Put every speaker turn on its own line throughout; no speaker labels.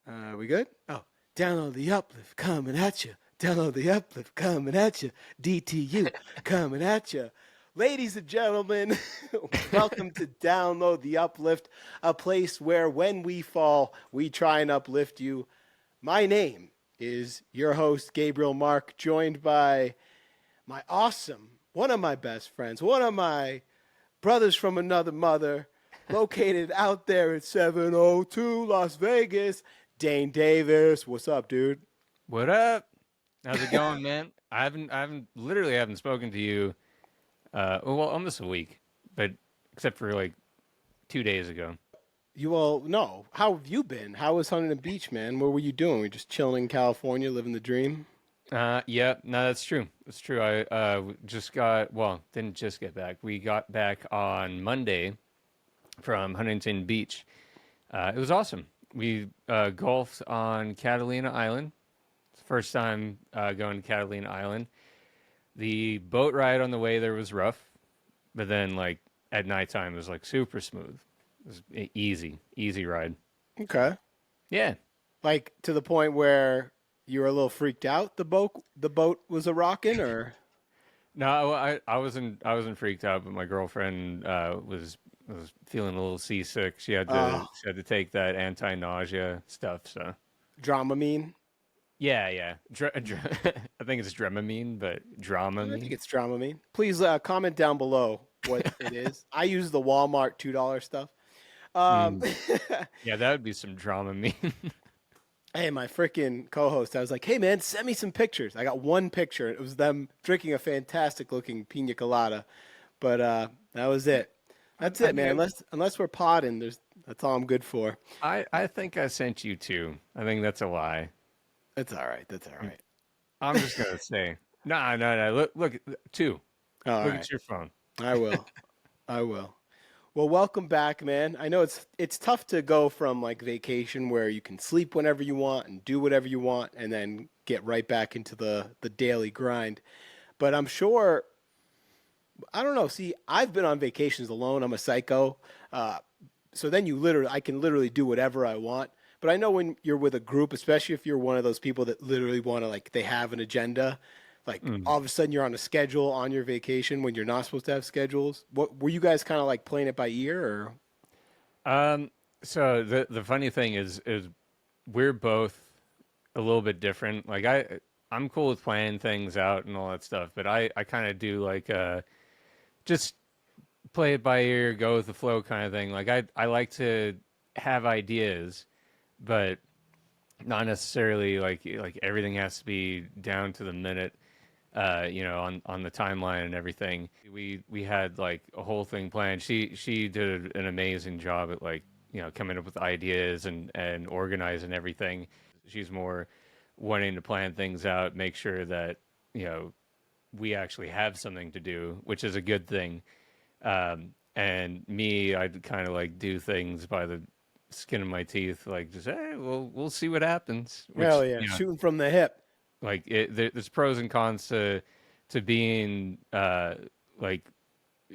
We good? Oh, download the uplift coming at you. Download the uplift coming at you. DTU coming at you. Ladies and gentlemen, welcome to Download the Uplift, a place where when we fall, we try and uplift you. My name is your host, Gabriel Mark, joined by my awesome, one of my best friends, one of my brothers from another mother, located out there at 702 Las Vegas, Dane Davis. What's up, dude?
What up? How's it going, man? Literally haven't spoken to you, well, almost a week, but except for like 2 days ago.
You all know. How have you been? How was Huntington Beach, man? What were you doing? Were you just chilling in California, living the dream?
Yeah, no, that's true. That's true. Didn't just get back. We got back on Monday from Huntington Beach. It was awesome. We golfed on Catalina Island. It's the first time going to Catalina Island. The boat ride on the way there was rough, but then like at nighttime it was like super smooth. It was easy, easy ride.
Okay.
Yeah.
Like to the point where you were a little freaked out. The boat was a rocking, or
No, I wasn't freaked out, but my girlfriend was feeling a little seasick.
uh,
She had to take that anti-nausea stuff. So
Dramamine.
yeah, yeah. I think it's Dramamine, but
I think
Dramamine.
it's Dramamine. Please comment down below what it is. I use the Walmart $2 stuff. Um,
Mm. Yeah, that would be some Dramamine.
Hey, my freaking co-host, I was like, "Hey, man, send me some pictures." I got one picture. It was them drinking a fantastic-looking pina colada, but that was it. That's
I
it,
think
man. Unless we're podding, that's all I'm good for.
I think I sent you two. I think that's a lie.
That's all right. That's all right.
I'm just gonna say, no, no, no. Look, two.
All
Look
right.
at your phone.
I will. I will. Well, welcome back, man. I know it's tough to go from like vacation where you can sleep whenever you want and do whatever you want, and then get right back into the daily grind. But I'm sure I don't know. See, I've been on vacations alone. I'm a psycho. Uh, so then I can literally do whatever I want. But I know when you're with a group, especially if you're one of those people that literally want to, like, they have an agenda, like
Mm.
all of a sudden you're on a schedule on your vacation when you're not supposed to have schedules. What were you guys kind of like playing it by ear or?
Um. So the funny thing is we're both a little bit different. Like I'm cool with planning things out and all that stuff, but I kind of do like just play it by ear, go with the flow kind of thing. Like I like to have ideas, but not necessarily like everything has to be down to the minute. On the timeline and everything. We had like a whole thing planned. She did an amazing job at like coming up with ideas and organizing everything. She's more wanting to plan things out, make sure that you know we actually have something to do, which is a good thing. And me, I'd kind of like do things by the skin of my teeth, like just hey, we'll see what happens.
Hell
Which
yeah, shooting from the hip.
there's pros and cons to being like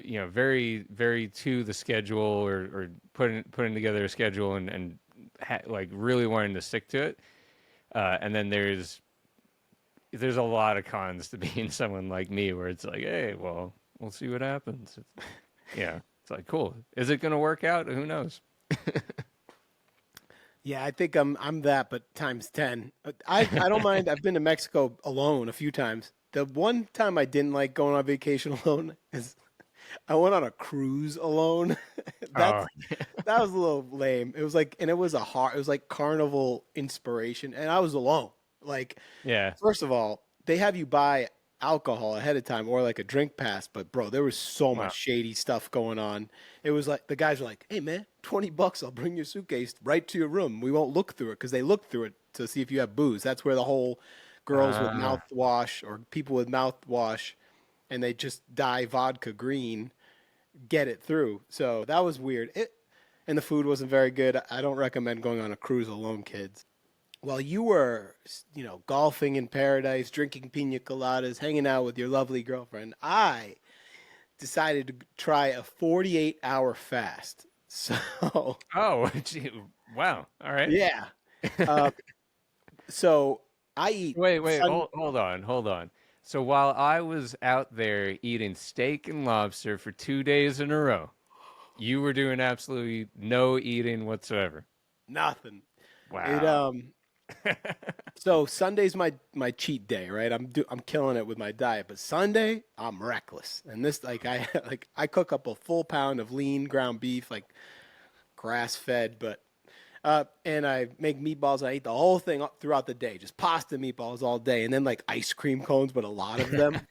very very to the schedule or putting together a schedule and like really wanting to stick to it. And then there's a lot of cons to being someone like me where it's like, hey, well, we'll see what happens. Yeah, it's like cool. Is it gonna work out? Who knows?
Yeah, I think I'm that, but times 10. I don't mind. I've been to Mexico alone a few times. The one time I didn't like going on vacation alone is I went on a cruise alone.
Oh,
That was a little lame. It was like, and it was like carnival inspiration, and I was alone. Like,
yeah.
first of all, they have you buy alcohol ahead of time or like a drink pass, but bro, there was so much
Wow.
shady stuff going on. It was like the guys were like, "Hey man, $20, I'll bring your suitcase right to your room. We won't look through it because they look through it to see if you have booze." That's where the whole girls with
Uh,
mouthwash or people with mouthwash and they just dye vodka green get it through. So that was weird. And the food wasn't very good. I don't recommend going on a cruise alone, kids. While you were, golfing in paradise, drinking pina coladas, hanging out with your lovely girlfriend, I decided to try a 48-hour fast. So,
oh, gee, wow. All right.
yeah. Uh, so I eat
Wait,
sun.
hold on. So while I was out there eating steak and lobster for 2 days in a row, you were doing absolutely no eating whatsoever.
Nothing. It
Wow.
So Sunday's my cheat day, right? I'm killing it with my diet, but Sunday I'm reckless. And this like I like I cook up a full pound of lean ground beef, like grass fed, but and I make meatballs. I eat the whole thing throughout the day, just pasta meatballs all day, and then like ice cream cones, but a lot of them.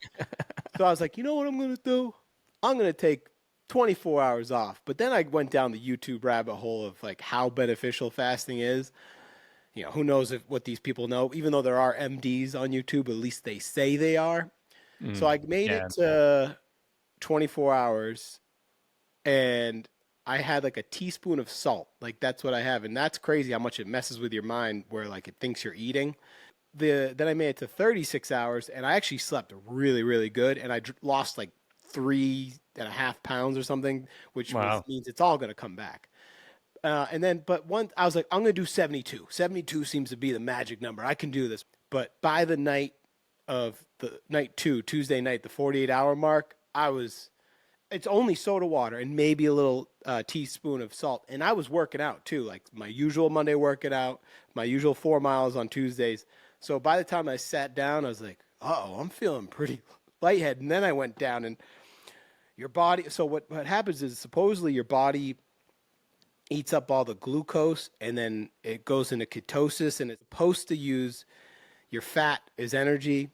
So I was like, you know what I'm gonna do? I'm gonna take 24 hours off. But then I went down the YouTube rabbit hole of like how beneficial fasting is. Who knows what these people know? Even though there are MDs on YouTube, at least they say they are. So
Mm,
I made
yeah.
it to 24 hours, and I had like a teaspoon of salt. Like that's what I have, and that's crazy how much it messes with your mind, where like it thinks you're eating. Then I made it to 36 hours, and I actually slept really really good, and I lost like 3.5 pounds or something, which
Wow.
means it's all gonna come back. And then, but one, I was like, I'm going to do 72. 72 seems to be the magic number. I can do this. But by the night of the night two, Tuesday night, the 48-hour mark, it's only soda water and maybe a little teaspoon of salt. And I was working out too, like my usual Monday working out, my usual 4 miles on Tuesdays. So by the time I sat down, I was like, oh, I'm feeling pretty lightheaded. And then I went down and your body. So what happens is supposedly your body eats up all the glucose and then it goes into ketosis and it's supposed to use your fat as energy.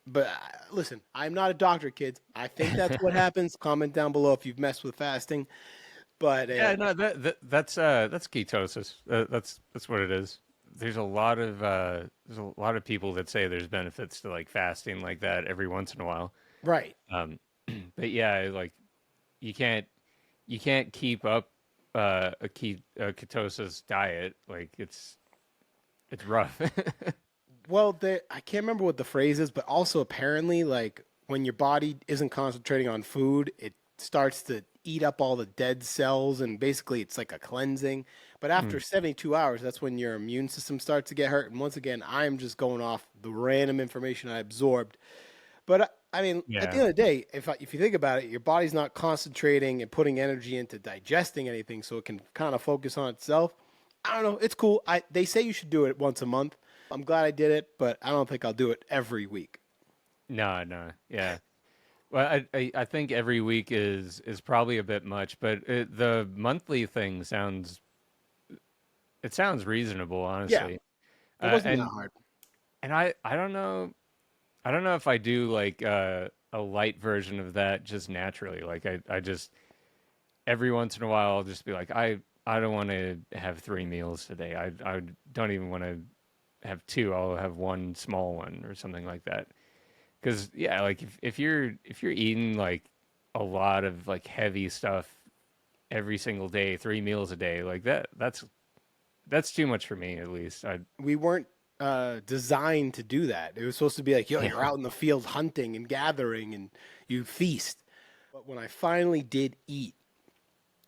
But listen, I'm not a doctor, kids. I think that's what happens. Comment down below if you've messed with fasting. But
Yeah, no, that's ketosis. That's what it is. There's a lot of people that say there's benefits to like fasting like that every once in a while.
right.
Um, but yeah, like you can't you can't keep up a ketosis diet. Like it's rough.
Well, I can't remember what the phrase is, but also apparently, like when your body isn't concentrating on food, it starts to eat up all the dead cells, and basically it's like a cleansing. But after
Mm,
72 hours, that's when your immune system starts to get hurt. And once again, I'm just going off the random information I absorbed. But I mean, at the
yeah.
end of the day, if you think about it, your body's not concentrating and putting energy into digesting anything, so it can kind of focus on itself. I don't know. It's cool. They say you should do it once a month. I'm glad I did it, but I don't think I'll do it every week.
No, no. Yeah. Well, I think every week is probably a bit much, but the monthly thing sounds reasonable,
Yeah,
honestly.
it wasn't that
And
hard.
I don't know if I do like a light version of that just naturally. Like I just every once in a while I'll just be like I don't want to have 3 meals today. I don't even want to have two. I'll have one small one or something like that. Because yeah, like if you're eating like a lot of like heavy stuff every single day, 3 meals a day, like that's too much for me at least. I
We weren't designed to do that. It was supposed to be like, yo,
yeah.
you're out in the field hunting and gathering and you feast. But when I finally did eat,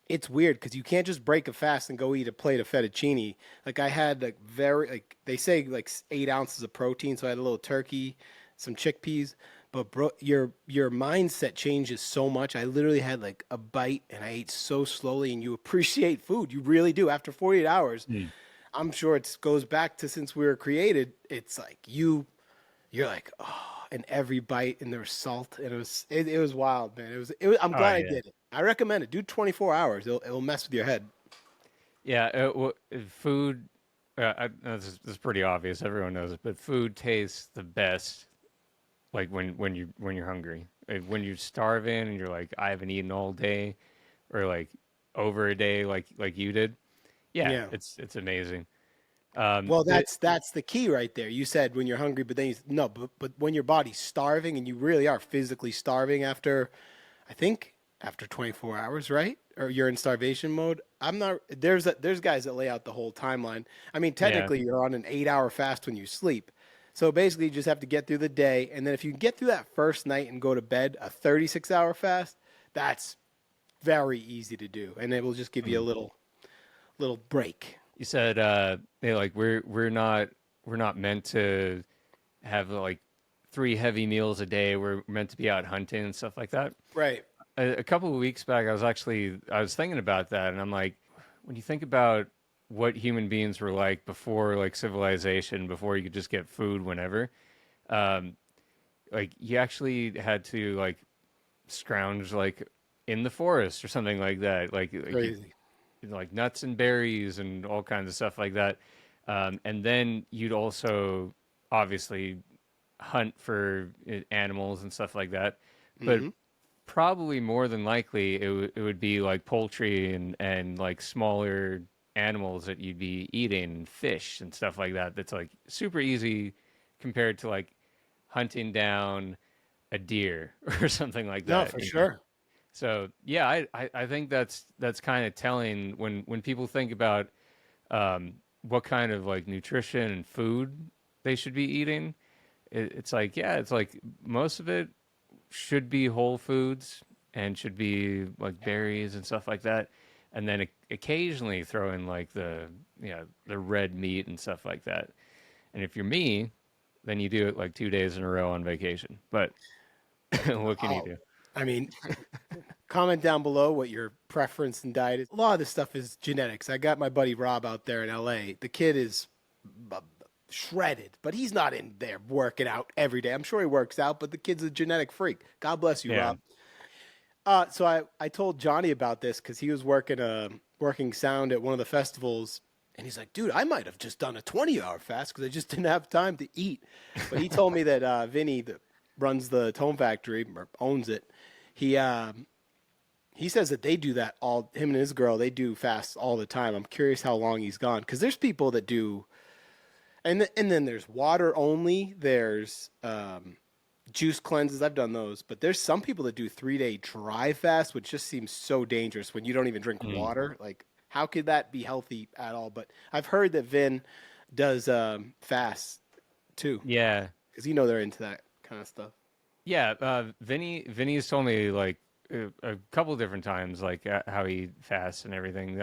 it's weird because you can't just break a fast and go eat a plate of fettuccine. Like I had like like they say like 8 ounces of protein, so I had a little turkey, some chickpeas. But bro, your mindset changes so much. I literally had like a bite and I ate so slowly, and you appreciate food. You really do. After 48 hours,
Mm.
I'm sure it goes back to since we were created. It's like you're like, oh, and every bite and there was salt and it was wild, man. I'm
Oh
glad I
yeah.
did it. I recommend it. Do 24 hours. It'll mess with your head.
Yeah, food. This is pretty obvious. Everyone knows it, but food tastes the best like when you're hungry. When you're starving and you're like, I haven't eaten all day, or like over a day, like you did. Yeah,
Yeah.
it's amazing.
Well,
The
that's the key right there. You said when you're hungry, but then no, but when your body's starving and you really are physically starving after, I think after 24 hours, right? Or you're in starvation mode. I'm not. There's guys that lay out the whole timeline. I mean,
yeah,
technically, you're on an 8-hour fast when you sleep. So basically, you just have to get through the day, and then if you can get through that first night and go to bed, a 36-hour fast, that's very easy to do, and it will just give you a
mm,
little break.
You said like we're not meant to have like three heavy meals a day. We're meant to be out hunting and stuff like that.
Right.
A couple of weeks back, I was thinking about that, and I'm like, when you think about what human beings were like before like civilization, before you could just get food whenever, um, like you actually had to like scrounge like in the forest or something like that, like you
Crazy.
like nuts and berries and all kinds of stuff like that. And then you'd also obviously hunt for animals and stuff like that. But
Hmm.
probably more than likely it would be like poultry and like smaller animals that you'd be eating, fish and stuff like that. That's like super easy compared to like hunting down a deer or something like
No,
that,
for
you know?
sure.
So yeah, I think that's kind of telling when people think about what kind of like nutrition and food they should be eating. It's like yeah, it's like most of it should be whole foods and should be like berries and stuff like that, and then occasionally throw in like the red meat and stuff like that. And if you're me, then you do it like 2 days in a row on vacation. But what can you
Oh,
do?
I mean, comment down below what your preference in diet is. A lot of this stuff is genetics. I got my buddy Rob out there in LA. The kid is b- shredded, but he's not in there working out every day. I'm sure he works out, but the kid's a genetic freak. God bless you,
Yeah.
Rob. So I told Johnny about this because he was working sound at one of the festivals, and he's like, "Dude, I might have just done a 20-hour fast because I just didn't have time to eat." But he told me that Vinny, that runs the Tone Factory or owns it, he he says that they do that all. Him and his girl, they do fasts all the time. I'm curious how long he's gone because there's people that do, and then there's water only. There's juice cleanses. I've done those, but there's some people that do 3-day dry fast, which just seems so dangerous when you don't even drink
Mm.
water. Like, how could that be healthy at all? But I've heard that Vin does fast too,
Yeah.
because you know they're into that kind of stuff.
Yeah, Vinny's told me like a couple different times like how he fasts and everything.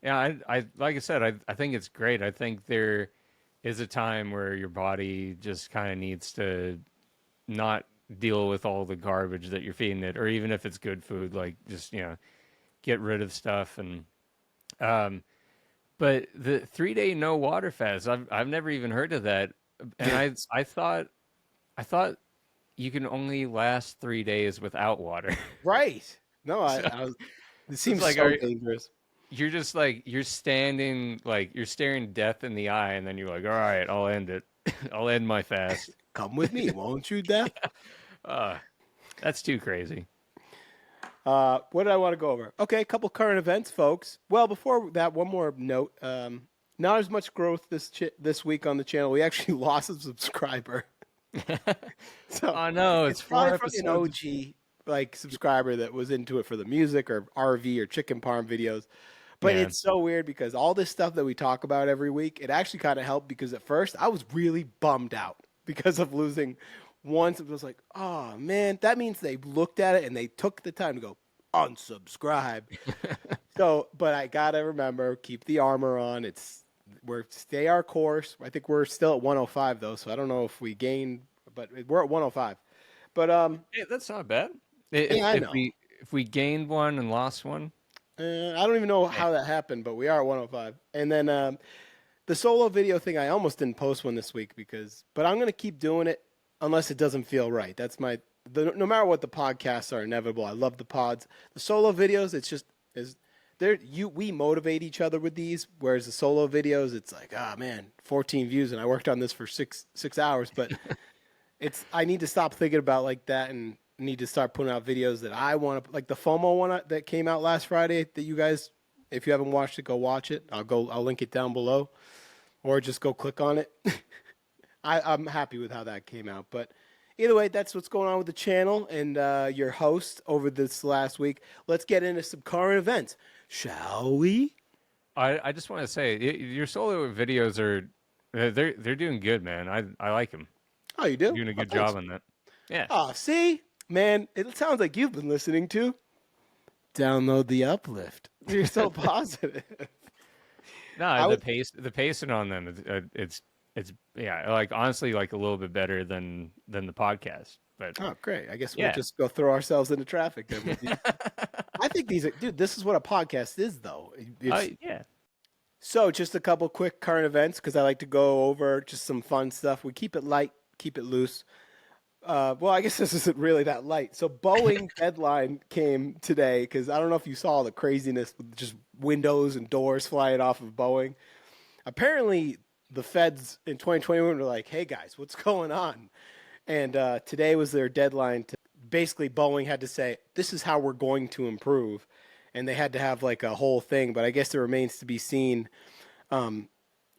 Yeah, I like I said, I think it's great. I think there is a time where your body just kind of needs to not deal with all the garbage that you're feeding it, or even if it's good food, like just get rid of stuff. And um, but the 3 day no water fast, I've never even heard of that, and I thought you can only last 3 days without water.
Right. No,
So
I was. It
it's
seems
like
so dangerous.
you're just like you're standing like you're staring death in the eye, and then you're like, all right, I'll end it. I'll end my fast.
Come with me, won't you, Death?
Uh, that's too crazy.
What did I want to go over? Okay, a couple current events, folks. Well, before that, one more note. Not as much growth this week on the channel. We actually lost a subscriber. So
Oh no,
it's
it's four
probably from an
episodes.
OG like subscriber that was into it for the music or RV or chicken farm videos. But
Yeah.
it's so weird because all this stuff that we talk about every week, it actually kind of helped because at first I was really bummed out because of losing one. It was like, oh man, that means they looked at it and they took the time to go unsubscribe. So, but I gotta remember, keep the armor on. We're stay our course. I think we're still at 105 though, so I don't know if we gained, but we're at 105. But
Hey, that's not bad.
yeah,
If
I
if
know.
we if we gained one and lost one,
I don't even know
eh,
how that happened, but we are at 105. And then the solo video thing, I almost didn't post one this week but I'm gonna keep doing it unless it doesn't feel right. No matter what, the podcasts are inevitable. I love the pods. The solo videos, it's just is there you we motivate each other with these, whereas the solo videos, it's like, ah man, 14 views, and I worked on this for six hours. But I need to stop thinking about like that and need to start putting out videos that I want to, like the FOMO one that came out last Friday that you guys, if you haven't watched it, go watch it. I'll link it down below or just go click on it. I'm happy with how that came out. But either way, that's what's going on with the channel and your host over this last week. Let's get into some current events, shall we?
I just want to say your solo videos are they're doing good, man. I like them.
Oh, you
You're
do?
doing a
Oh,
good
thanks.
job on that. Yeah.
Oh, see, man, it sounds like you've been listening to Download the Uplift. You're so positive.
No,
I would.
the pacing on them, it's yeah, like honestly, like a little bit better than the podcast. But
Oh, great. I guess we'll
yeah,
just go throw ourselves into traffic then with these. I think these are, dude. This is what a podcast is, though. It's
yeah,
so just a couple quick current events because I like to go over just some fun stuff. We keep it light, keep it loose. Well, I guess this isn't really that light. So Boeing deadline came today because I don't know if you saw the craziness with just windows and doors flying off of Boeing. Apparently, the feds in 2021 were like, "Hey guys, what's going on?" And today was their deadline. To basically, Boeing had to say, "This is how we're going to improve," and they had to have like a whole thing. But I guess it remains to be seen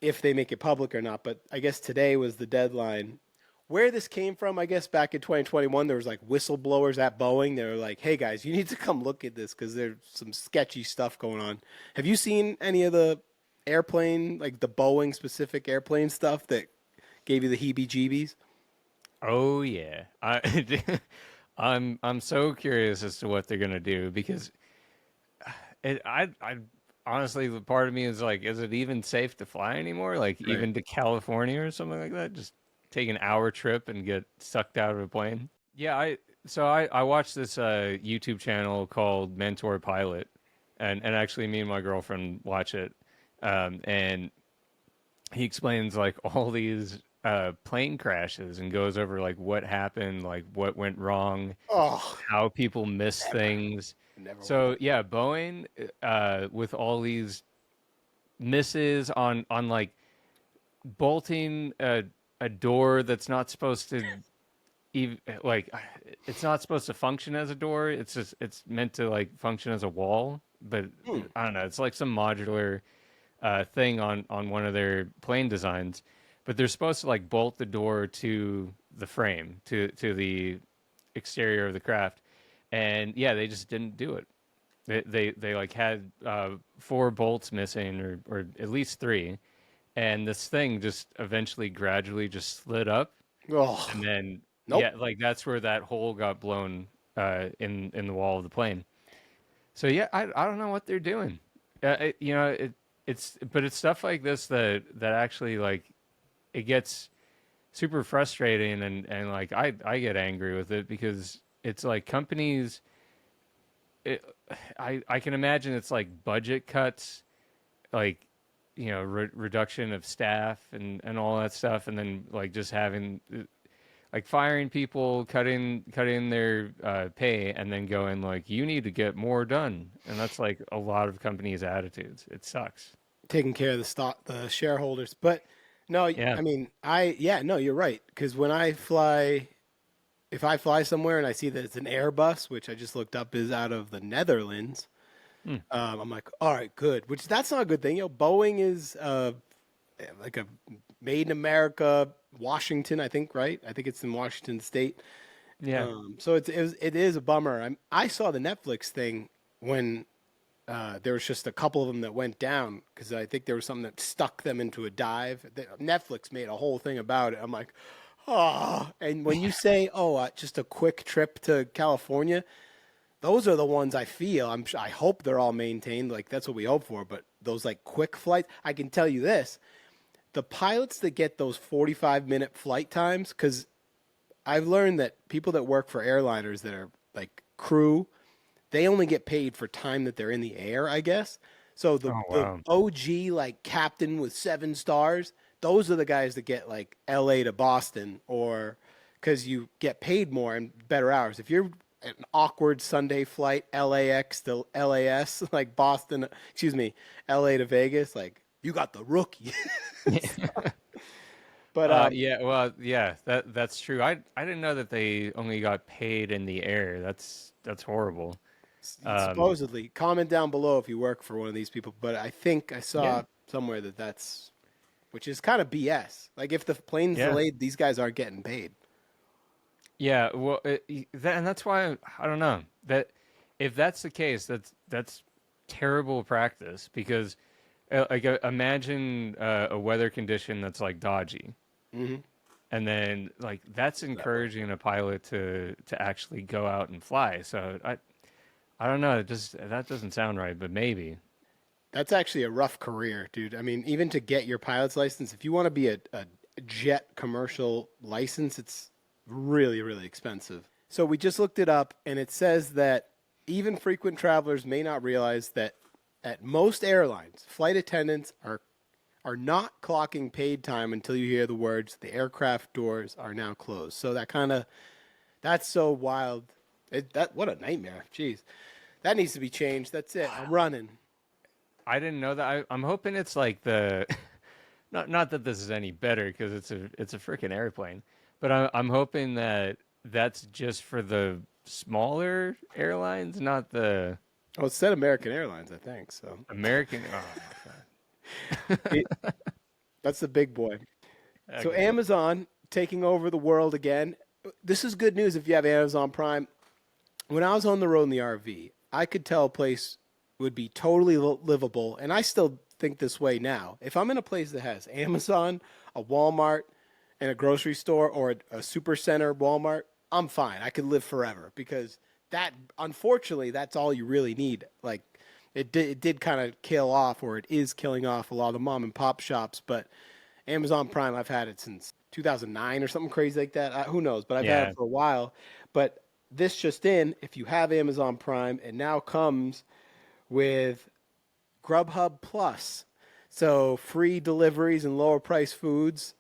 if they make it public or not. But I guess today was the deadline. Where this came from, I guess back in 2021, there was like whistleblowers at Boeing. They were like, "Hey guys, you need to come look at this because there's some sketchy stuff going on." Have you seen any of the airplane, like the Boeing specific airplane stuff that gave you the heebie-jeebies?
oh yeah. I'm so curious as to what they're gonna do because I honestly, the part of me is like, is it even safe to fly anymore? Like
Right.
even to California or something like that? Just take an hour trip and get sucked out of a plane. Yeah, I watched this YouTube channel called Mentor Pilot, and actually me and my girlfriend watch it, and he explains like all these plane crashes and goes over like what happened, like what went wrong,
Oh,
how people miss
never,
things.
never want to.
So yeah, Boeing with all these misses on like bolting a door that's not supposed to even like it's not supposed to function as a door. It's just it's meant to like function as a wall. But
Hmm.
I don't know. It's like some modular thing on one of their plane designs. But they're supposed to like bolt the door to the frame to the exterior of the craft, and yeah, they just didn't do it. They like had four bolts missing or at least three, and this thing just eventually gradually just slid up, and
Oh,
then
nope.
yeah, like that's where that hole got blown in the wall of the plane. So yeah, I don't know what they're doing. You know, it's but it's stuff like this that actually like it gets super frustrating and like I get angry with it because it's like companies. It, I can imagine it's like budget cuts, like you know reduction of staff and all that stuff, and then like just having like firing people, cutting their pay, and then going like, you need to get more done, and that's like a lot of companies' attitudes. It sucks.
Taking care of the stock, the shareholders. But no,
Yeah,
I mean, yeah, no, you're right. Because when I fly, if I fly somewhere and I see that it's an Airbus, which I just looked up is out of the Netherlands,
mm,
I'm like, all right, good. Which that's not a good thing. Boeing is like a made in America, Washington, I think, right? I think it's in Washington State.
yeah.
So it is a bummer. I saw the Netflix thing when there was just a couple of them that went down because I think there was something that stuck them into a dive. Netflix made a whole thing about it. I'm like, oh. And when you say, oh, just a quick trip to California, those are the ones I feel. I hope they're all maintained. Like that's what we hope for. But those like quick flights, I can tell you this: the pilots that get those 45-minute flight times, because I've learned that people that work for airliners that are like crew, they only get paid for time that they're in the air, I guess. So the
Oh
the
wow.
OG like captain with 7 stars, those are the guys that get like LA to Boston or because you get paid more and better hours. If you're an awkward Sunday flight, LAX to LAS, like Boston, excuse me, LA to Vegas, like you got the rookie. But
Yeah, well, yeah, that's true. I didn't know that they only got paid in the air. That's horrible. Um,
supposedly, comment down below if you work for one of these people. But I think I
yeah,
saw somewhere that that's, which is kind of BS. Like if the plane's
yeah.
delayed, these guys aren't getting paid.
Yeah, well, and that's why I don't know that if that's the case, that's terrible practice because like imagine a weather condition that's like dodgy,
Hmm.
and then like that's
That way.
encouraging a pilot to actually go out and fly. So I don't know, it just that doesn't sound right, but maybe.
That's actually a rough career, dude. I mean, even to get your pilot's license, if you want to be a jet commercial license, it's really, really expensive. So we just looked it up, and it says that even frequent travelers may not realize that at most airlines, flight attendants are not clocking paid time until you hear the words, "The aircraft doors are now closed." So that's so wild. That what a nightmare. Jeez. That needs to be changed. That's it. I'm running.
I didn't know that. I'm hoping it's like the not that this is any better because it's a freaking airplane, but I'm hoping that that's just for the smaller airlines, not the
Oh, it said American Airlines, I think. So
American. Oh,
it, that's the big boy. So
okay.
Amazon taking over the world again. This is good news if you have Amazon Prime. When I was on the road in the RV, I could tell a place would be totally livable, and I still think this way now. If I'm in a place that has Amazon, a Walmart, and a grocery store, or a super center Walmart, I'm fine. I could live forever because that, unfortunately, that's all you really need. Like, it did kind of kill off, or it is killing off a lot of the mom and pop shops, but Amazon Prime, I've had it since 2009 or something crazy like that. Who knows? But I've had
Yeah.
it for a while. But this just in, if you have Amazon Prime, it now comes with Grubhub Plus. So free deliveries and lower price foods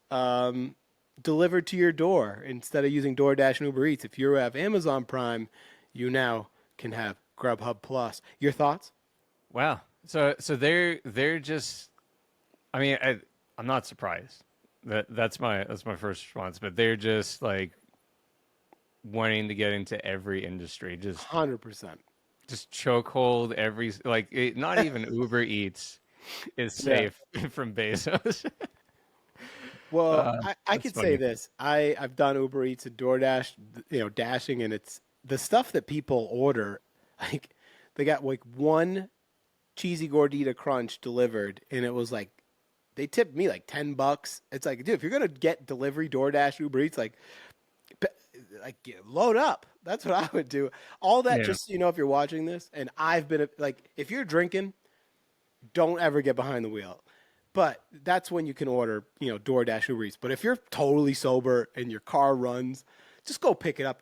delivered to your door instead of using DoorDash and Uber Eats. If you have Amazon Prime, you now can have Grubhub Plus. Your thoughts?
Wow. So they're just. I mean, I'm not surprised. That's my first response. But they're just like wanting to get into every industry. Just
100%.
just chokehold every like not even Uber Eats is
Yeah.
safe from Bezos.
Well, I
That's
could say
funny.
this. I've done Uber Eats and DoorDash, dashing, and it's the stuff that people order. Like they got like one cheesy gordita crunch delivered, and it was like they tipped me like $10. It's like, dude, if you're gonna get delivery, DoorDash, Uber Eats, p- load up. That's what I would do. All that,
Yeah.
just so you know, if you're watching this, and I've been like, if you're drinking, don't ever get behind the wheel. But that's when you can order, DoorDash, Uber Eats. But if you're totally sober and your car runs, just go pick it up.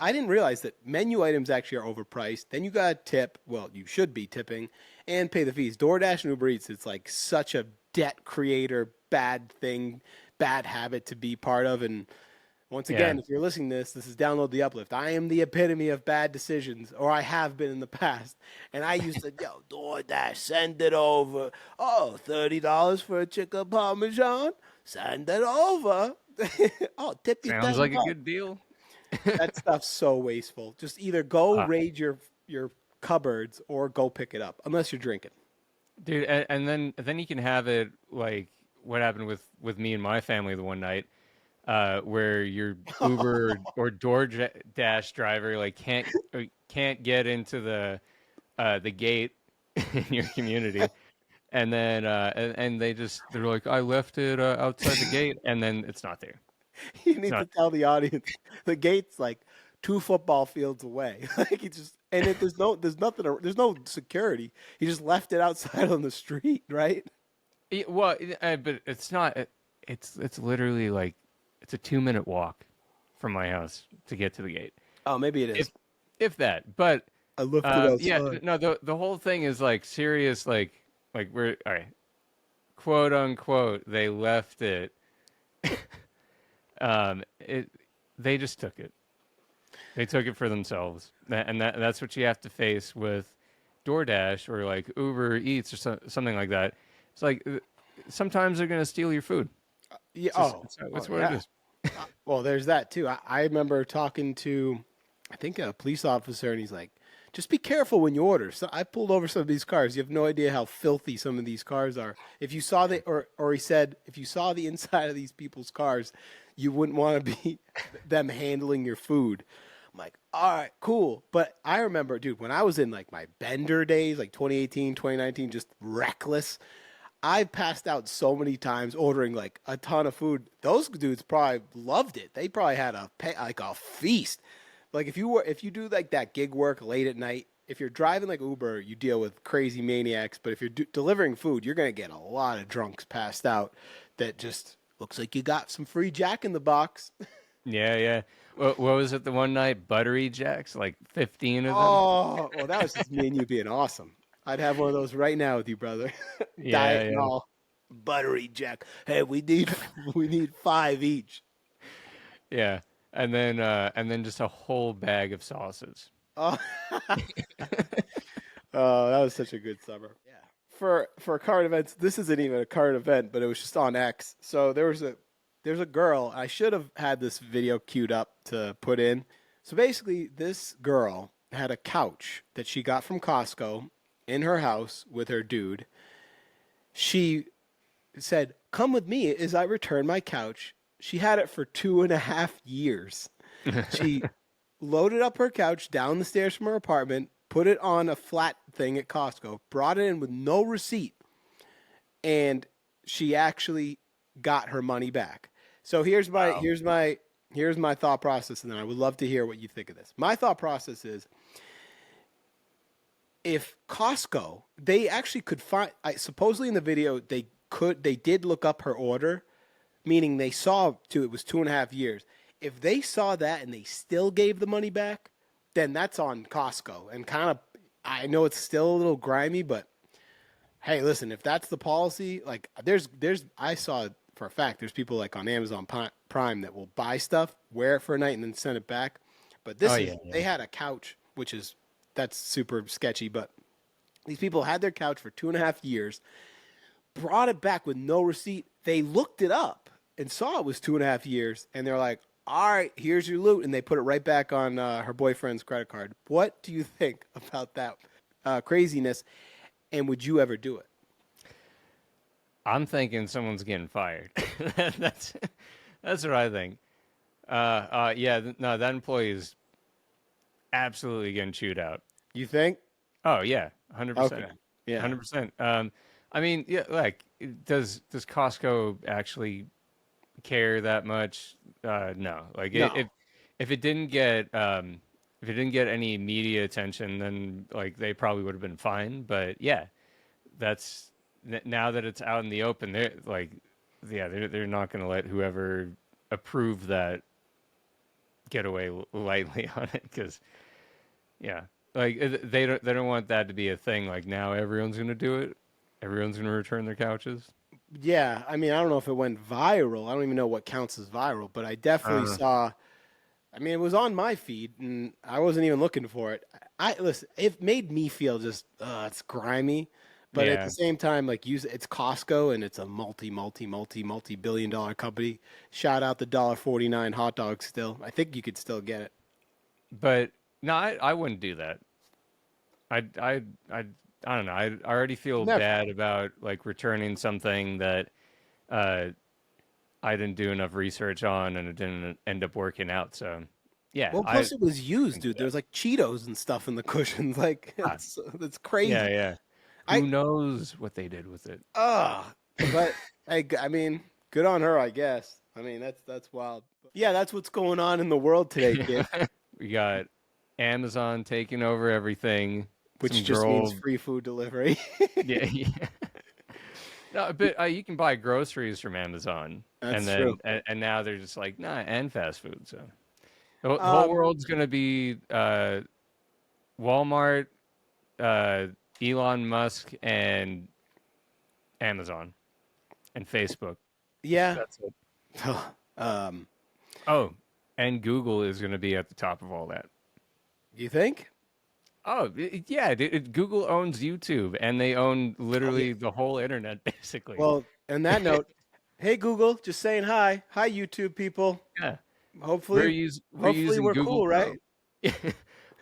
I didn't realize that menu items actually are overpriced. Then you got to tip. Well, you should be tipping and pay the fees. DoorDash and Uber Eats, it's like such a debt creator, bad thing, bad habit to be part of. And once
Yeah.
again, if you're listening to this is Download the Uplift. I am the epitome of bad decisions, or I have been in the past. And I used to, DoorDash, send it over. Oh, $30 for a chicken parmesan? Send it over. Oh, tip you
Sounds
10
like a
bucks.
good deal.
That stuff's so wasteful. Just either go
Uh,
raid your cupboards or go pick it up, unless you're drinking.
dude, and then you can have it like what happened with me and my family the one night, where your Uber or DoorDash driver like can't get into the gate in your community, and then and they're like, I left it outside the gate, and then it's not there.
You
It's
need to
not.
tell the audience the gate's like 2 football fields away. Like he just and it there's nothing there's no security. He just left it outside on the street, right?
Well, but it's not. It's literally like it's a 2 minute walk from my house to get to the gate,
Oh, maybe it is.
if if that. But
I left it
yeah,
outside.
no. The whole thing is like serious. Like we're all right, quote unquote. They left it. It they just took it. They took it for themselves, and that's what you have to face with DoorDash or like Uber Eats or something like that. It's like sometimes they're gonna steal your food.
Yeah.
It's just
Oh
it's what it
yeah.
is.
Well, there's that too. I remember talking to, I think a police officer, and he's like, "Just be careful when you order." So I pulled over some of these cars. You have no idea how filthy some of these cars are. If you saw or he said, if you saw the inside of these people's cars, you wouldn't want to be them handling your food. I'm like, all right, cool. But I remember, dude, when I was in like my bender days, like 2018, 2019, just reckless. I've passed out so many times ordering like a ton of food. Those dudes probably loved it. They probably had like a feast. Like if you do like that gig work late at night if you're driving like Uber, you deal with crazy maniacs. But if you're delivering food, you're gonna get a lot of drunks passed out that just looks like you got some free Jack in the Box.
Yeah, yeah. What was it the one night? Buttery Jacks, like 15 of them.
Oh, well, that was just me and you being awesome. I'd have one of those right now with you, brother.
Yeah,
Diet and
yeah,
all. Buttery Jack. Hey, we need five each.
yeah. And then just a whole bag of sauces.
Oh, oh, that was such a good summer. Yeah. For current events, this isn't even a current event, but it was just on X. So there's a girl. I should have had this video queued up to put in. So basically, this girl had a couch that she got from Costco in her house with her dude. She said, "Come with me as I return my couch." She had it for 2.5 years. She loaded up her couch down the stairs from her apartment, put it on a flat thing at Costco, brought it in with no receipt, and she actually got her money back. So
Wow.
here's my thought process, and then I would love to hear what you think of this. My thought process is if Costco, they actually could find supposedly in the video they did look up her order, meaning they saw it was 2.5 years. If they saw that and they still gave the money back, then that's on Costco. And kind of, I know it's still a little grimy, but hey, listen, if that's the policy, like I saw for a fact, there's people like on Amazon Prime that will buy stuff, wear it for a night, and then send it back. But
Oh yeah,
they
yeah.
had a couch, that's super sketchy. But these people had their couch for 2.5 years, brought it back with no receipt. They looked it up and saw it was 2.5 years, and they're like, "All right, here's your loot," and they put it right back on her boyfriend's credit card. What do you think about that craziness? And would you ever do it?
I'm thinking someone's getting fired. that's that's what I think. Yeah, no, that employee is absolutely getting chewed out.
You think?
Oh yeah, 100%,
Okay. Yeah.
100%. I mean, yeah, like, does Costco actually care that much? No. Like,
No.
if it didn't get if it didn't get any media attention, then like they probably would have been fine. But yeah, that's now that it's out in the open, they're like, yeah, they're not going to let whoever approved that get away lightly on it because yeah, like they don't want that to be a thing. Like now everyone's going to do it. Everyone's going to return their couches.
Yeah. I mean, I don't know if it went viral. I don't even know what counts as viral, but I definitely
Uh,
saw. I mean, it was on my feed, and I wasn't even looking for it. I listen. It made me feel just, it's grimy, but at the
yeah,
same time, like it's Costco, and it's a multi-billion-dollar company. Shout out the $1.49 hot dog. Still, I think you could still get it.
but no, I wouldn't do that. I I I I don't know. I already feel
Never.
bad about like returning something that uh I didn't do enough research on and it didn't end up working out. So yeah,
Well,
I
plus it was used,
wouldn't do
dude. There
that.
was like Cheetos and stuff in the cushions. Like
Ah,
it's
yeah,
crazy.
yeah.
I
Who knows what they did with it?
but I mean, good on her, I guess. I mean, that's wild. Yeah, that's what's going on in the world today, kid.
We got Amazon taking over everything.
Which
Some
just means
girl,
free food delivery.
yeah, yeah. No, but you can buy groceries from Amazon, and
That's true.
then and now they're just like nah, and fast food. So the whole
Um,
world's gonna be Walmart, uh, Elon Musk, and Amazon and Facebook.
yeah.
That's it.
um,
Oh, and Google is going to be at the top of all that.
you think?
Oh, yeah. Google owns YouTube, and they own
Oh yeah.
literally the whole internet, basically.
Well, on that note, hey Google, just saying hi. Hi YouTube people.
Yeah,
Hopefully
we're
hopefully
using
we're
Google
cool, right?
Chrome.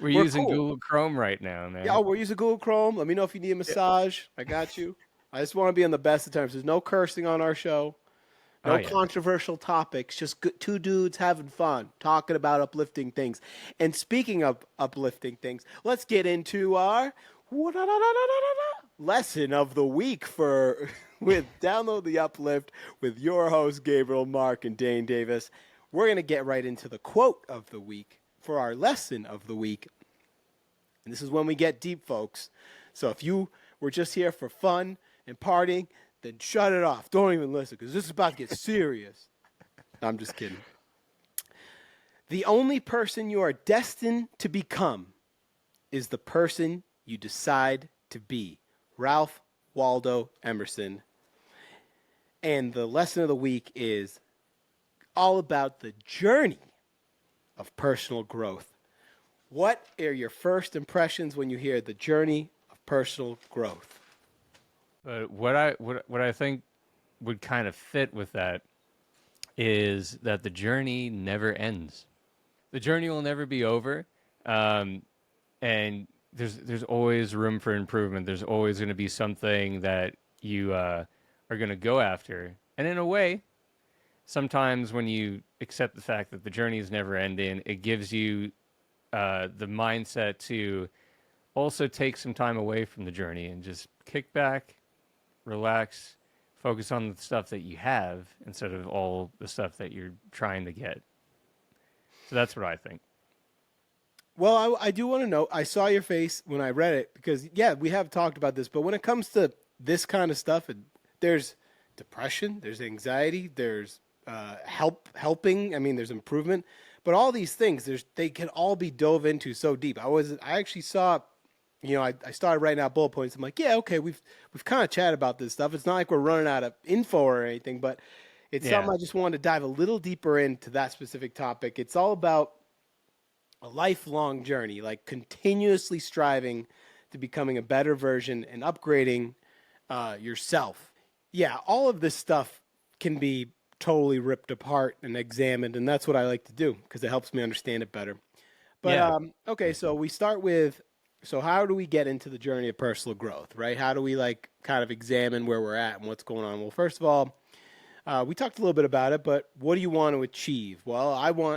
We're
We're
using
cool.
Google Chrome right now,
Yeah,
man.
oh, we're using Google Chrome. Let me know if you need a
Yeah.
massage. I got you. I just want to be on the best of terms. There's no cursing on our show.
Oh
No
yeah.
controversial topics, just good, two dudes having fun, talking about uplifting things. And speaking of uplifting things, let's get into our lesson of the week for with Download the Uplift with your host Gabriel Mark and Dane Davis. We're going to get right into the quote of the week for our lesson of the week. And this is when we get deep, folks. So if you were just here for fun and partying, then shut it off. Don't even listen because this is about to get serious. I'm just kidding. The only person you are destined to become is the person you decide to be. Ralph Waldo Emerson. And the lesson of the week is all about the journey of personal growth. What are your first impressions when you hear the journey of personal growth?
But what I think would kind of fit with that is that the journey never ends. The journey will never be over, um, and there's always room for improvement. There's always going to be something that you are going to go after, and in a way, sometimes when you accept the fact that the journey is never ending, it gives you the mindset to also take some time away from the journey and just kick back, relax, focus on the stuff that you have instead of all the stuff that you're trying to get. So that's what I think.
Well, I do want to know. I saw your face when I read it because, yeah, we have talked about this. But when it comes to this kind of stuff, there's depression, there's anxiety, there's helping. I mean, there's improvement. But all these things, they can all be dove into so deep. I actually saw, I started writing out bullet points. I'm like, yeah, okay, we've kind of chatted about this stuff. It's not like we're running out of info or anything, but it's something
Yeah.
I just wanted to dive a little deeper into that specific topic. It's all about a lifelong journey, like continuously striving to becoming a better version and upgrading yourself. Yeah, all of this stuff can be totally ripped apart and examined, and that's what I like to do because it helps me understand it better. But
Yeah.
okay, so we start with so how do we get into the journey of personal growth, right? How do we like kind of examine where we're at and what's going on? Well, first of all, we talked a little bit about it, but what do you want to achieve? Well,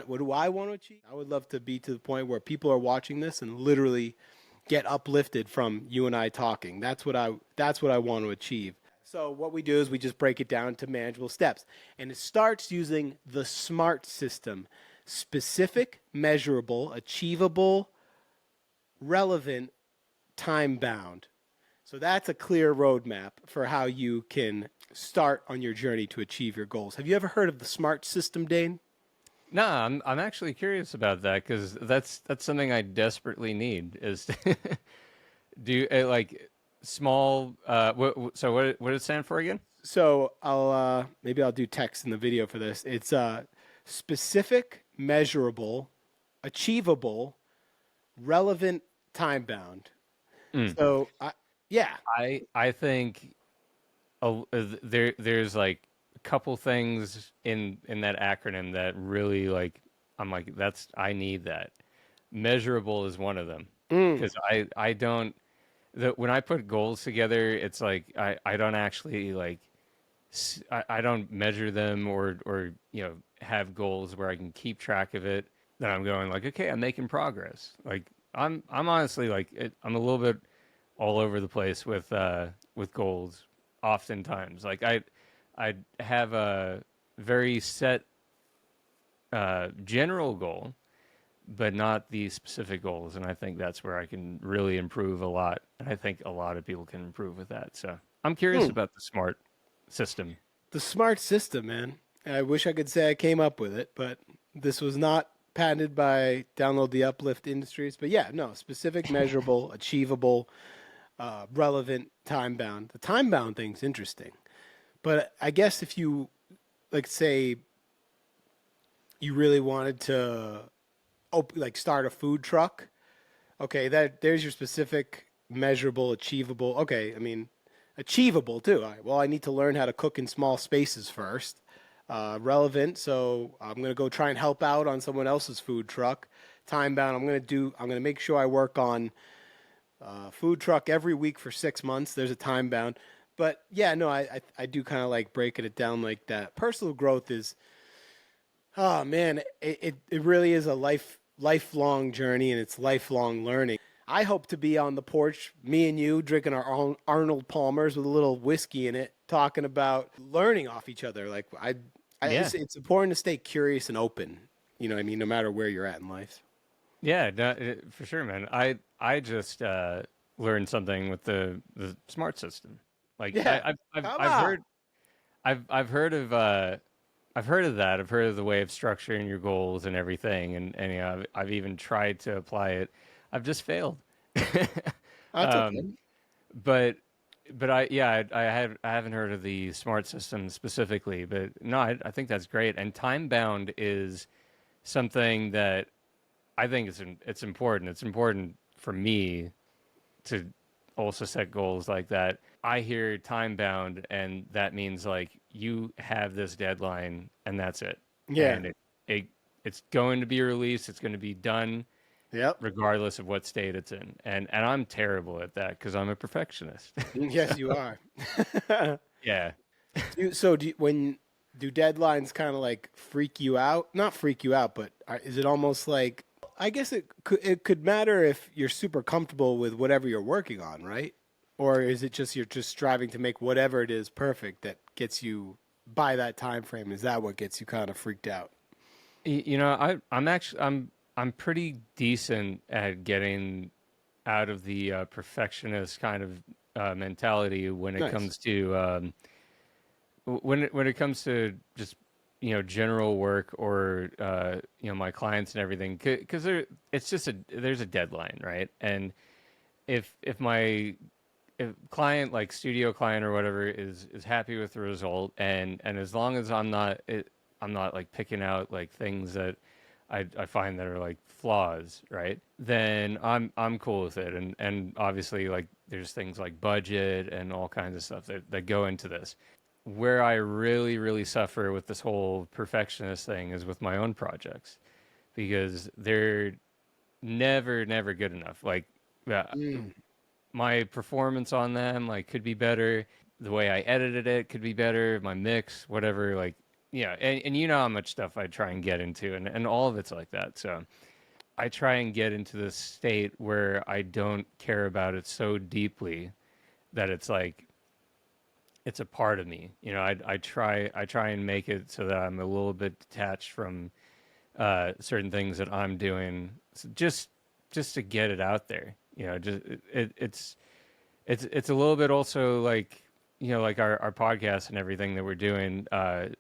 what do I want to achieve? I would love to be to the point where people are watching this and literally get uplifted from you and I talking. That's what I want to achieve. So what we do is we just break it down to manageable steps. And it starts using the SMART system: specific, measurable, achievable, relevant, time bound. So that's a clear roadmap for how you can start on your journey to achieve your goals. Have you ever heard of the SMART system, Dane?
No, I'm actually curious about that because that's something I desperately need is to do like small. So what does it stand for again?
So I'll maybe I'll do text in the video for this. It's specific, measurable, achievable, relevant, time bound.
Mm.
So yeah,
I think there's like a couple things in that acronym that really like I'm like that's I need that. Measurable is one of them
mm,
because I don't when I put goals together, it's like I don't actually like I don't measure them or have goals where I can keep track of it. Then I'm going like okay, I'm making progress. Like I'm honestly like I'm a little bit all over the place with goals oftentimes. Like I have a very set general goal, but not the specific goals, and I think that's where I can really improve a lot. And I think a lot of people can improve with that. So I'm curious
mm.
about the smart system.
The SMART system, man. I wish I could say I came up with it, but this was not patented by Download the Uplift Industries. But yeah, no, specific, measurable, achievable, relevant, time bound. The time bound thing's interesting. But I guess if you, like, say you really wanted to like start a food truck, okay, there's your specific, measurable, achievable. Okay, I mean, achievable too. All right, well, I need to learn how to cook in small spaces first. Relevant, so I'm gonna go try and help out on someone else's food truck. Time bound, I'm gonna make sure I work on food truck every week for 6 months. There's a time bound. But yeah, no, I do kind of like breaking it down like that. Personal growth is, oh man, it really is a lifelong journey and it's lifelong learning. I hope to be on the porch, me and you, drinking our own Arnold Palmers with a little whiskey in it, talking about learning off each other. Like
Yeah.
it's important to stay curious and open. You know what I mean? No matter where you're at in life.
Yeah, no, for sure, man. I just learned something with the smart system. Like
Yeah. Come
I've
on.
heard I've heard of I've heard of that. I've heard of the way of structuring your goals and everything, and you know, I've even tried to apply it. I've just failed.
That's
um,
okay.
but I haven't heard of the smart system specifically, but no, I think that's great. And time bound is something that I think it's important. It's important for me to also set goals like that. I hear time bound, and that means like you have this deadline, and that's it.
Yeah.
And it it's going to be released. It's going to be done
Yep.
regardless of what state it's in. And I'm terrible at that because I'm a perfectionist. So
Yes, you are.
yeah.
When do deadlines kind of like freak you out? Not freak you out, but is it almost like I guess it could matter if you're super comfortable with whatever you're working on, right? Or is it just you're just striving to make whatever it is perfect that gets you by that time frame? Is that what gets you kind of freaked out?
You know, I'm actually I'm pretty decent at getting out of the perfectionist kind of mentality when it
Nice.
comes to when it comes to just general work or my clients and everything because it's just there's a deadline, right? And if my if client like studio client or whatever is happy with the result and as long as I'm not like picking out like things that I find that are like flaws, right? Then I'm cool with it. And obviously like there's things like budget and all kinds of stuff that go into this. Where I really suffer with this whole perfectionist thing is with my own projects because they're never good enough. Like yeah,
Mm.
my performance on them like could be better. The way I edited it could be better. My mix, whatever, like yeah, and you know how much stuff I try and get into, and all of it's like that. So I try and get into this state where I don't care about it so deeply that it's like it's a part of me. You know, I try and make it so that I'm a little bit detached from certain things that I'm doing, just to get it out there. You know, just it's a little bit also like like our podcast and everything that we're doing.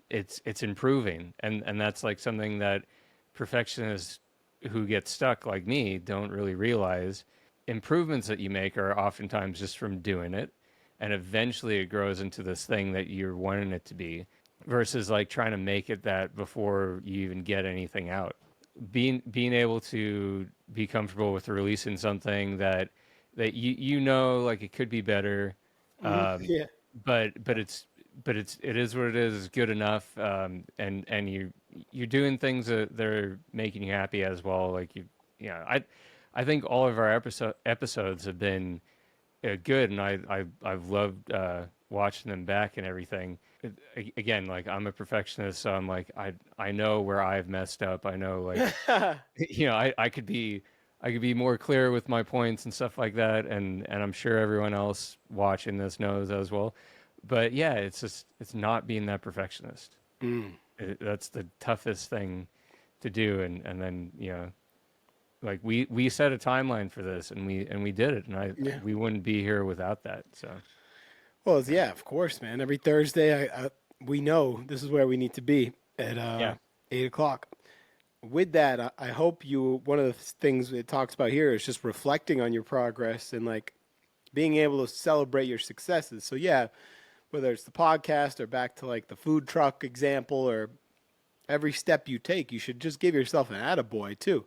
It's improving, and that's like something that perfectionists who get stuck like me don't really realize. Improvements that you make are oftentimes just from doing it, and eventually it grows into this thing that you're wanting it to be versus like trying to make it that before you even get anything out. Being able to be comfortable with releasing something that like it could be better,
Hmm.
um,
Yeah.
but it is what it is. It's good enough, and you're doing things that are making you happy as well. Like I think all of our episodes have been good, and I've loved watching them back and everything. Again, like I'm a perfectionist, so I'm like I know where I've messed up. I know like I could be more clear with my points and stuff like that, and I'm sure everyone else watching this knows as well. But yeah, it's just it's not being that perfectionist.
Mm.
That's the toughest thing to do, and then like we set a timeline for this, and we did it, and
Yeah.
we wouldn't be here without that. So
Well, yeah, of course, man. Every Thursday, we know this is where we need to be at
yeah,
8 o'clock. With that, I hope you. One of the things it talks about here is just reflecting on your progress and like being able to celebrate your successes. So yeah, whether it's the podcast or back to like the food truck example or every step you take, you should just give yourself an attaboy too.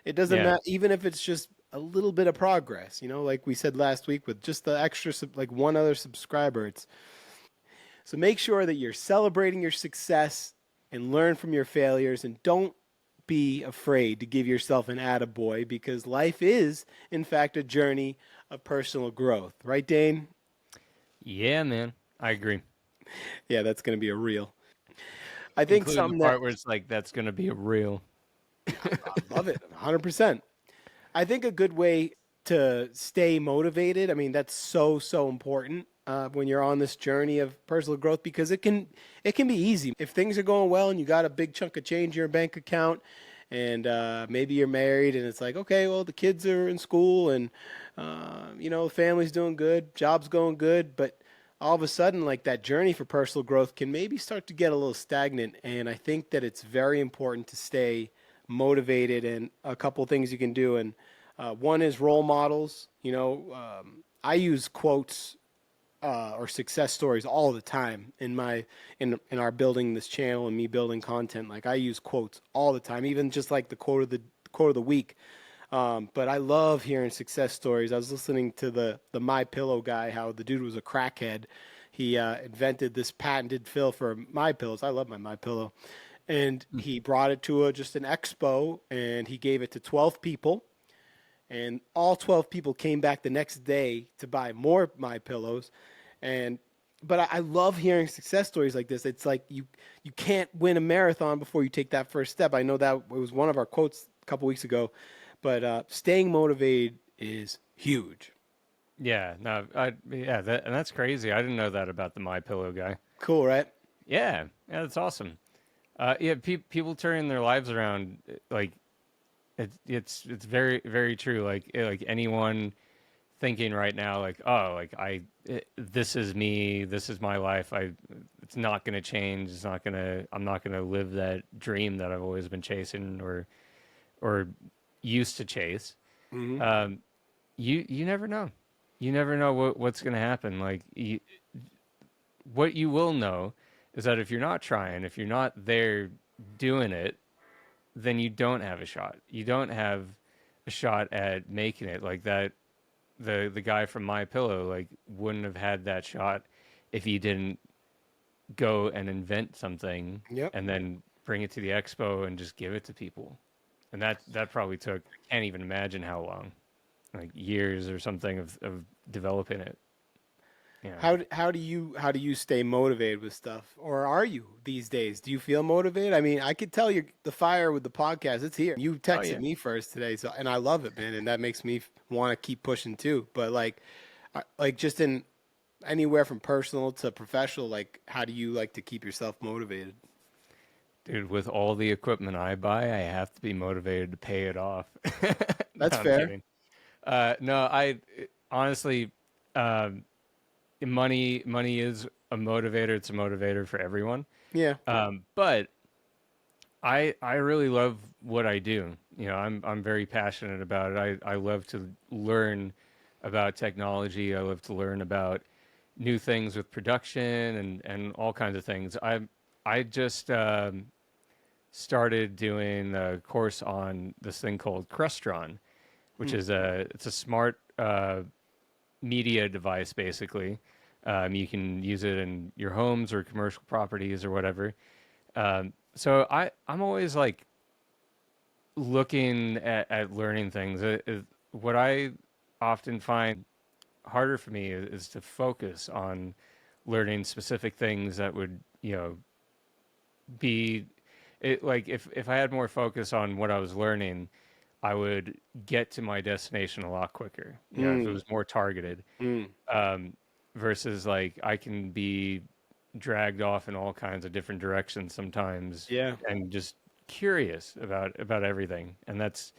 It doesn't
yeah,
matter, even if it's just a little bit of progress, like we said last week with just the extra, like one other subscriber. So make sure that you're celebrating your success and learn from your failures and don't be afraid to give yourself an attaboy because life is, in fact, a journey of personal growth. Right, Dane?
yeah, man, I agree.
Yeah, that's going to be a real. I think
Including the
something that
part where it's like that's gonna be a real.
I love it, 100%. I think a good way to stay motivated, I mean, that's so important when you're on this journey of personal growth because it can be easy. If things are going well and you got a big chunk of change in your bank account and maybe you're married, and it's like, okay, well, the kids are in school, and family's doing good, job's going good, but all of a sudden, like that journey for personal growth can maybe start to get a little stagnant. And I think that it's very important to stay motivated. And a couple of things you can do, and one is role models. I use quotes or success stories all the time in our building this channel and me building content. Like I use quotes all the time, even just like the quote of the week. But I love hearing success stories. I was listening to the My Pillow guy, how the dude was a crackhead. He invented this patented fill for My Pillows. I love my Pillow, and he brought it to just an expo, and he gave it to 12 people, and all 12 people came back the next day to buy more My Pillows. And but I love hearing success stories like this. It's like you can't win a marathon before you take that first step. I know that was one of our quotes a couple weeks ago, but staying motivated is huge.
Yeah, no, and that's crazy. I didn't know that about the My Pillow guy.
Cool, right?
Yeah, that's awesome. Yeah, people turning their lives around, like it's very very true. Like anyone thinking right now, like oh, this is me, this is my life. It's not gonna change. I'm not gonna live that dream that I've always been chasing or used to chase.
Hmm.
Um, you never know. You never know what's gonna happen. What you will know is that if you're not trying, if you're not there doing it, then you don't have a shot. You don't have a shot at making it. Like that, the guy from My Pillow like wouldn't have had that shot if he didn't go and invent something
Yep.
and then bring it to the expo and just give it to people. And that probably took, I can't even imagine how long, like years or something of developing it. Yeah.
How do you stay motivated with stuff, or are you these days? Do you feel motivated? I mean, I could tell you the fire with the podcast. It's here. You
Oh
texted
yeah.
me first today, so and I love it, man, and that makes me want to keep pushing too. But like just in anywhere from personal to professional, like how do you like to keep yourself motivated?
Dude, with all the equipment I buy, I have to be motivated to pay it off. No,
That's
I'm
fair.
kidding. No, I honestly, um, money is a motivator. It's a motivator for everyone.
Yeah.
But I really love what I do. I'm very passionate about it. I love to learn about technology. I love to learn about new things with production and all kinds of things. I just started doing a course on this thing called Crestron, which
Hmm.
is it's a smart media device basically. You can use it in your homes or commercial properties or whatever. So I'm always like looking at learning things. What I often find harder for me is to focus on learning specific things that would be it like if I had more focus on what I was learning, I would get to my destination a lot quicker. If it
Mm.
was more targeted,
Mm.
um, versus like I can be dragged off in all kinds of different directions sometimes,
Yeah.
and just curious about everything. And that's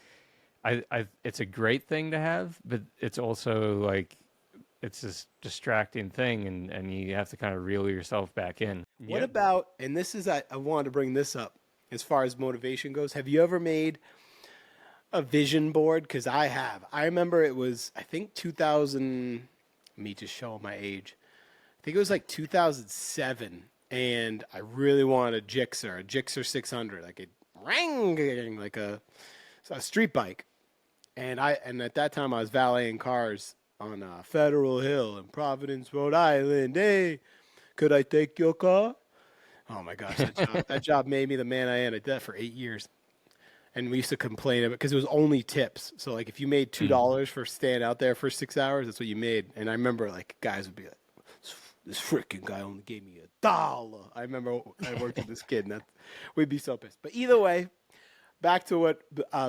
it's a great thing to have, but it's also like it's this distracting thing, and you have to kind of reel yourself back in.
What
Yeah.
about, and this is, I wanted to bring this up as far as motivation goes. Have you ever made a vision board? Because I have. I remember it was, I think 2000, me just showing my age. I think it was like 2007. And I really wanted a Gixxer 600, like a ring, like a street bike. And at that time I was valeting cars on Federal Hill in Providence, Rhode Island. Hey, could I take your car? Oh my gosh, that job made me the man I am. I did that for 8 years, and we used to complain about because it was only tips. So like, if you made two
Mm.
dollars for staying out there for 6 hours, that's what you made. And I remember like guys would be like, "This freaking guy only gave me $1." I remember I worked with this kid, and that we'd be so pissed. But either way, back to what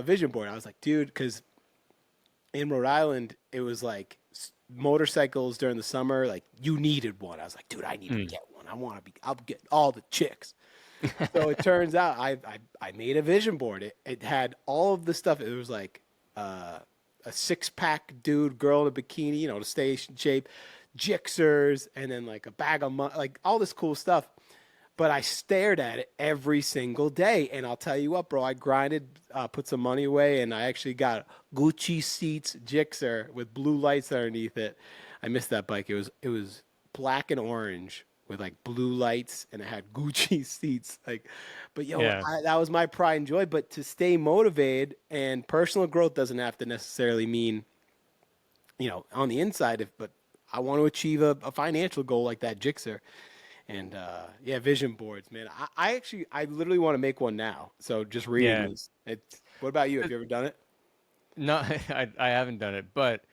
vision board. I was like, dude, because in Rhode Island, it was like motorcycles during the summer. Like you needed one. I was like, dude, I need to
Mm.
get one. I'll get all the chicks. So it turns out I made a vision board. It had all of the stuff. It was like uh, a 6 pack dude, girl in a bikini, to stay in shape, Jixers, and then like a bag of like all this cool stuff. But I stared at it every single day, and I'll tell you what, bro, I grinded, put some money away, and I actually got Gucci seats Gixxer with blue lights underneath it. I missed that bike. It was black and orange with like blue lights, and it had Gucci seats. Like, but yo,
Yeah.
that was my pride and joy. But to stay motivated, and personal growth doesn't have to necessarily mean on the inside. But I want to achieve a financial goal like that Gixxer. And yeah, vision boards, man. I literally want to make one now. So just reading
Yeah.
this. What about you? Have you ever done it?
No, I haven't done it, but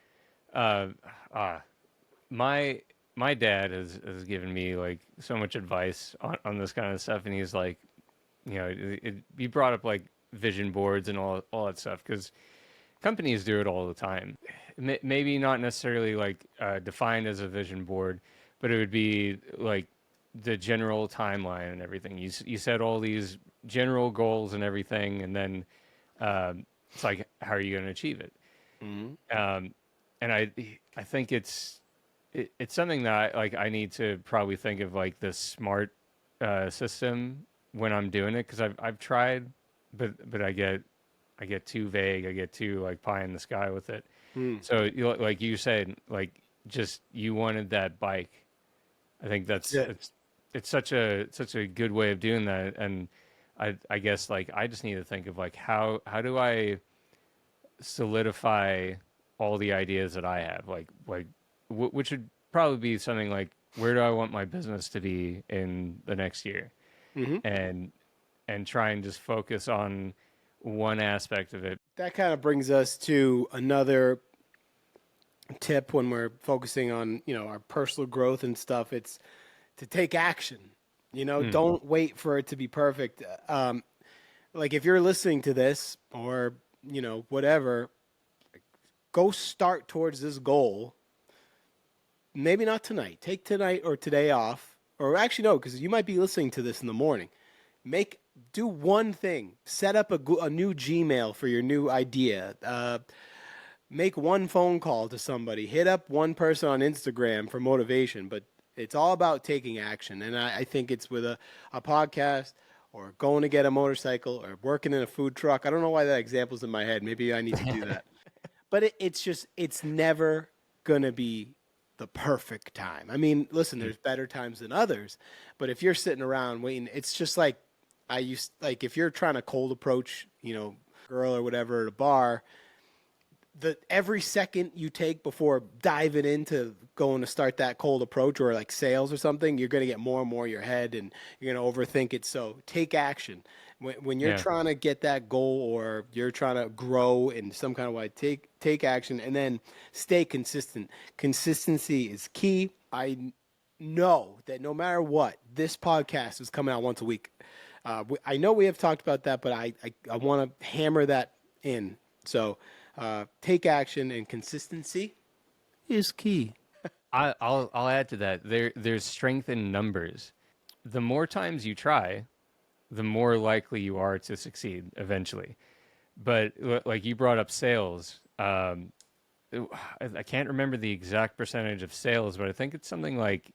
uh, uh my my dad has given me like so much advice on this kind of stuff, and he's like, he brought up like vision boards and all that stuff because companies do it all the time. Maybe not necessarily like defined as a vision board, but it would be like the general timeline and everything. You set all these general goals and everything, and then it's like, how are you going to achieve it?
Hmm.
Um, and I think it's something that I need to probably think of like the smart system when I'm doing it because I've tried, but I get too vague. I get too like pie in the sky with it.
Hmm.
So like you said, like just you wanted that bike. I think
That's
that's
it.
it's such a good way of doing that. And I guess like I just need to think of like how do I solidify all the ideas that I have, which would probably be something like where do I want my business to be in the next year,
Hmm.
and try and just focus on one aspect of it.
That kind of brings us to another tip when we're focusing on our personal growth and stuff. It's to take action.
Mm,
Don't wait for it to be perfect. Like if you're listening to this or whatever, go start towards this goal. Maybe not tonight. Take tonight or today off. Or actually, no, because you might be listening to this in the morning. Make Do one thing. Set up a new Gmail for your new idea. Make one phone call to somebody. Hit up one person on Instagram for motivation. But it's all about taking action. And I think it's with a podcast or going to get a motorcycle or working in a food truck. I don't know why that example's in my head. Maybe I need to do that. But it's never gonna be the perfect time. I mean, listen,
mm,
there's better times than others, but if you're sitting around waiting, it's just like like if you're trying to cold approach, girl or whatever at a bar, the every second you take before diving into going to start that cold approach or like sales or something, you're going to get more and more in your head and you're going to overthink it. So take action. When you're
yeah,
trying to get that goal or you're trying to grow in some kind of way, take action and then stay consistent. Consistency is key. I know that no matter what, this podcast is coming out once a week. I know we have talked about that, but I want to hammer that in. So take action and consistency is key.
I'll add to that. There's strength in numbers. The more times you try, the more likely you are to succeed eventually. But like you brought up sales, I can't remember the exact percentage of sales, but I think it's something like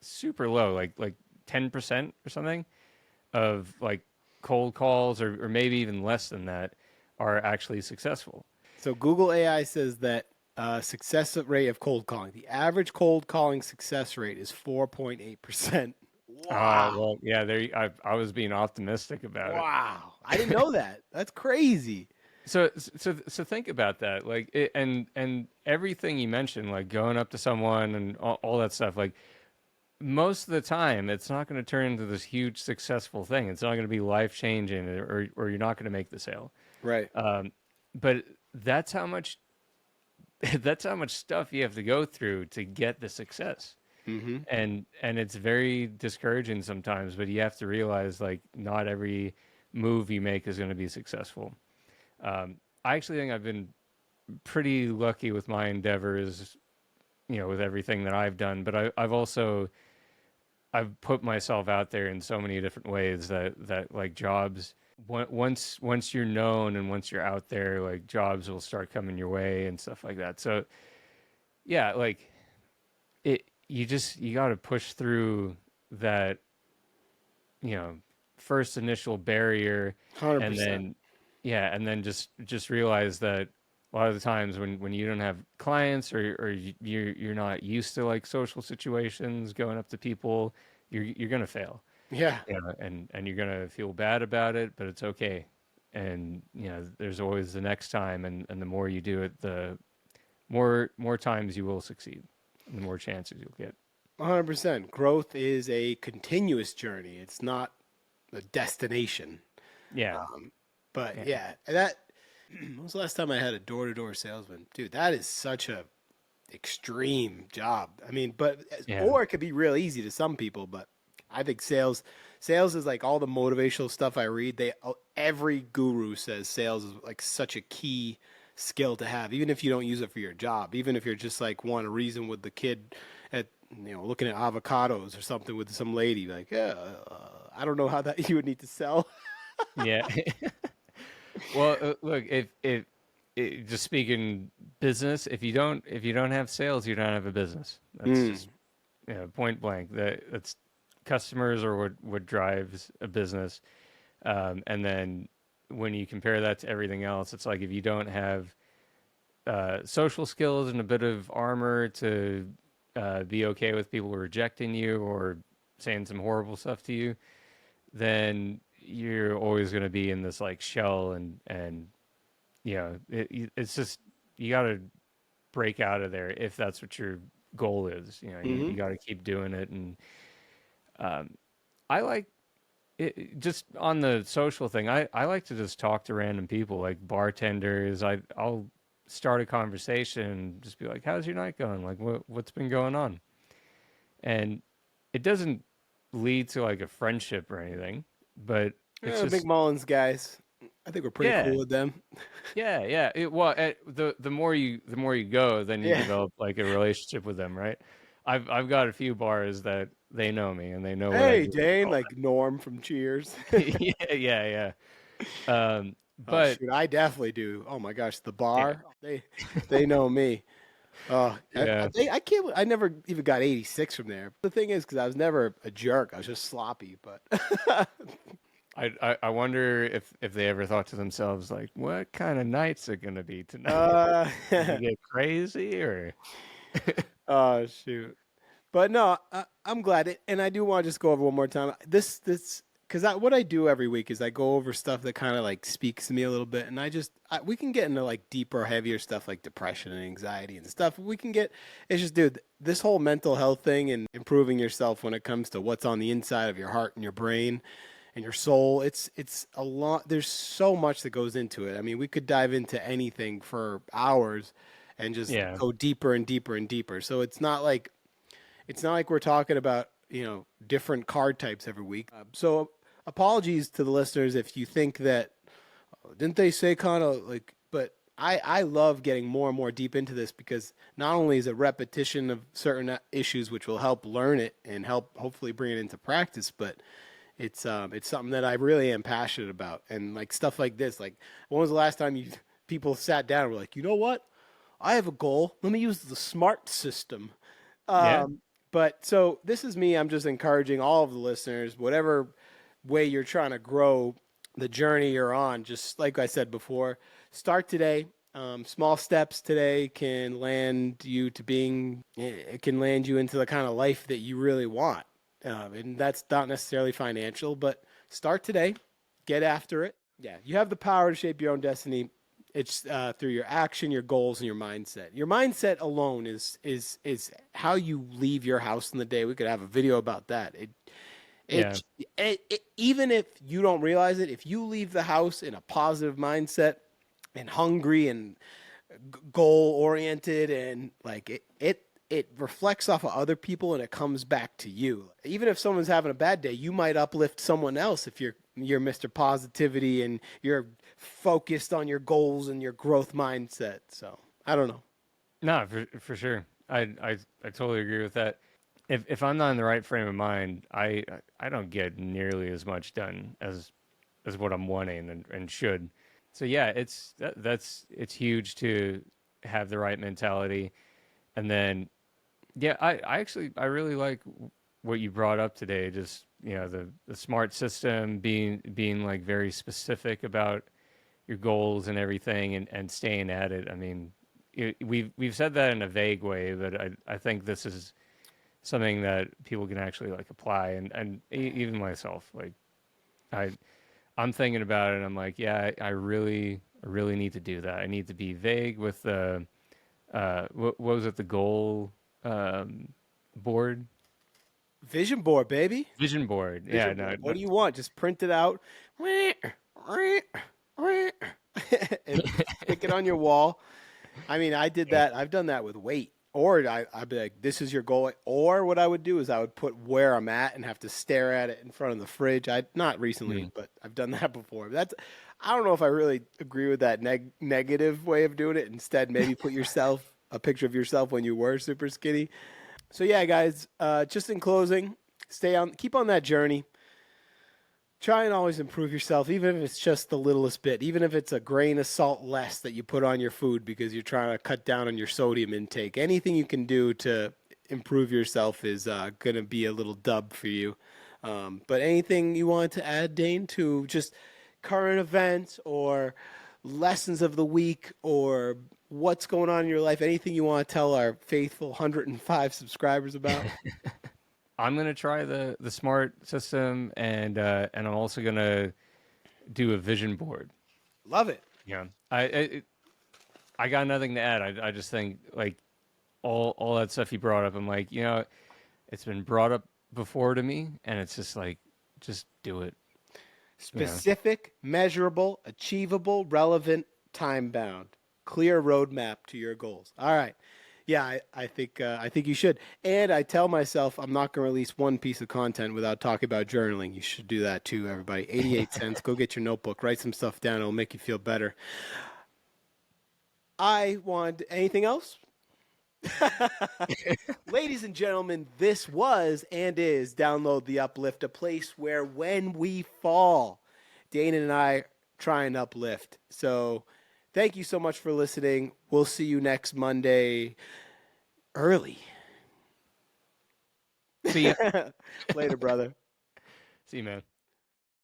super low, like 10% or something of like cold calls, or maybe even less than that, are actually successful.
So Google AI says that success rate of cold calling. The average cold calling success rate is 4.8%. Wow.
Well, yeah, I was being optimistic about it.
Wow. I didn't know that. That's crazy.
So think about that, like and everything you mentioned, like going up to someone and all that stuff. Like most of the time, it's not going to turn into this huge successful thing. It's not going to be life changing, or you're not going to make the sale.
Right.
But that's how much that's how much stuff you have to go through to get the success.
Mm-hmm.
And it's very discouraging sometimes, but you have to realize like not every move you make is going to be successful. I actually think I've been pretty lucky with my endeavors, with everything that I've done, but I've also I've put myself out there in so many different ways that like jobs once you're known and once you're out there, like jobs will start coming your way and stuff like that. So yeah, like you got to push through that, you know, first initial barrier, and
100%.
then yeah, and then just realize that a lot of the times when you don't have clients, or you're not used to like social situations, going up to people, you're gonna fail.
Yeah.
Yeah, and you're gonna feel bad about it, but it's okay. And there's always the next time, and the more you do it, the more times you will succeed, and the more chances you'll get.
100%. Growth is a continuous journey. It's not a destination.
Yeah,
But
yeah,
yeah, that when was the last time I had a door-to-door salesman? Dude, that is such a extreme job. I mean, but
yeah,
or it could be real easy to some people, but I think sales is like all the motivational stuff I read. Every guru says sales is like such a key skill to have, even if you don't use it for your job. Even if you're just like want to reason with the kid at looking at avocados or something with some lady, like yeah, I don't know how that you would need to sell.
yeah. Well, look, if just speaking business, if you don't have sales, you don't have a business. That's
Mm.
just point blank. That's customers are what drives a business. And then when you compare that to everything else, it's like if you don't have social skills and a bit of armor to be okay with people rejecting you or saying some horrible stuff to you, then you're always going to be in this like shell, and it's just you got to break out of there if that's what your goal is. You
Hmm.
got to keep doing it. And I like it, just on the social thing. I like to just talk to random people, like bartenders. I'll start a conversation and just be like, "How's your night going? Like, what's been going on?" And it doesn't lead to like a friendship or anything, but it's
Yeah, Big
just
Mullins guys. I think we're pretty
yeah,
cool with them.
yeah. The more you go, then you
Yeah.
develop like a relationship with them, right? I've got a few bars that they know me and they know what I
Hey,
do.
Dane, like Norm from Cheers.
Yeah, yeah, yeah.
Oh
But
shoot, I definitely do. Oh my gosh, the
yeah,
bar. They know me.
yeah.
I can't. I never even got 86 from there. The thing is, because I was never a jerk. I was just sloppy. But
I wonder if they ever thought to themselves like, what kind of nights are gonna be tonight?
uh,
Did we get crazy or?
oh shoot. But no, I'm glad. And I do want to just go over one more time. This because what I do every week is I go over stuff that kind of like speaks to me a little bit, and we can get into like deeper, heavier stuff like depression and anxiety and stuff. We can get it's just dude, this whole mental health thing and improving yourself when it comes to what's on the inside of your heart and your brain and your soul. It's a lot. There's so much that goes into it. I mean, we could dive into anything for hours and just
Yeah,
go deeper and deeper and deeper. So it's not like we're talking about, different card types every week. So apologies to the listeners if you think that, "Oh, didn't they say kind of like, but I love getting more and more deep into this because not only is it repetition of certain issues, which will help learn it and help hopefully bring it into practice, but it's something that I really am passionate about. And like stuff like this, like when was the last time you people sat down and were like, you know what? I have a goal. Let me use the SMART system.
yeah,
Um, but so this is me. I'm just encouraging all of the listeners, whatever way you're trying to grow the journey you're on, just like I said before, start today. Small steps today can land you to being, it can land you into the kind of life that you really want. And that's not necessarily financial, but start today, get after it. Yeah, you have the power to shape your own destiny. It's through your action, your goals, and your mindset. Your mindset alone is how you leave your house in the day. We could have a video about that.
yeah,
Even if you don't realize it, if you leave the house in a positive mindset and hungry and goal oriented and like it reflects off of other people and it comes back to you. Even if someone's having a bad day, you might uplift someone else if you're Mr. Positivity and you're focused on your goals and your growth mindset. So I don't know.
no, for sure. I totally agree with that. if I'm not in the right frame of mind, I don't get nearly as much done as what I'm wanting and should. So yeah, that's it's huge to have the right mentality. And then yeah, I actually I really like what you brought up today. Just the smart system being like very specific about your goals and everything and staying at it. I mean, we've said that in a vague way, but I think this is something that people can actually like apply and even myself like I I'm thinking about it and I'm like, yeah, I really need to do that. I need to be vague with the what was it, the goal um board,
Vision board, baby.
vision board. Yeah,
Vision
no,
board. What
no.
do you want? Just print it out and stick it on your wall. I mean, I did
Yeah.
that. I've done that with weight. Or I'd be like, this is your goal. Or what I would do is I would put where I'm at and have to stare at it in front of the fridge. I not recently,
Mm.
but I've done that before. That's I don't know if I really agree with that negative way of doing it. Instead, maybe put yourself a picture of yourself when you were super skinny. So yeah, guys, just in closing, keep on that journey. Try and always improve yourself, even if it's just the littlest bit, even if it's a grain of salt less that you put on your food because you're trying to cut down on your sodium intake. Anything you can do to improve yourself is going to be a little dub for you. But anything you want to add, Dane, to just current events or lessons of the week or what's going on in your life? Anything you want to tell our faithful 105 subscribers about?
I'm gonna try the smart system and I'm also gonna do a vision board.
Love it.
Yeah, I got nothing to add. I just think like all that stuff you brought up. I'm like, it's been brought up before to me, and it's just like, just do it. Yeah.
Specific, measurable, achievable, relevant, time bound. Clear roadmap to your goals. All right. Yeah, I think you should. And I tell myself I'm not going to release one piece of content without talking about journaling. You should do that too, everybody. 88 cents. Go get your notebook. Write some stuff down. It'll make you feel better. I want anything else? Ladies and gentlemen, this was and is Download the Uplift, a place where when we fall, Dana and I try and uplift. So thank you so much for listening. We'll see you next Monday early.
See ya.
Later, brother.
See you, man.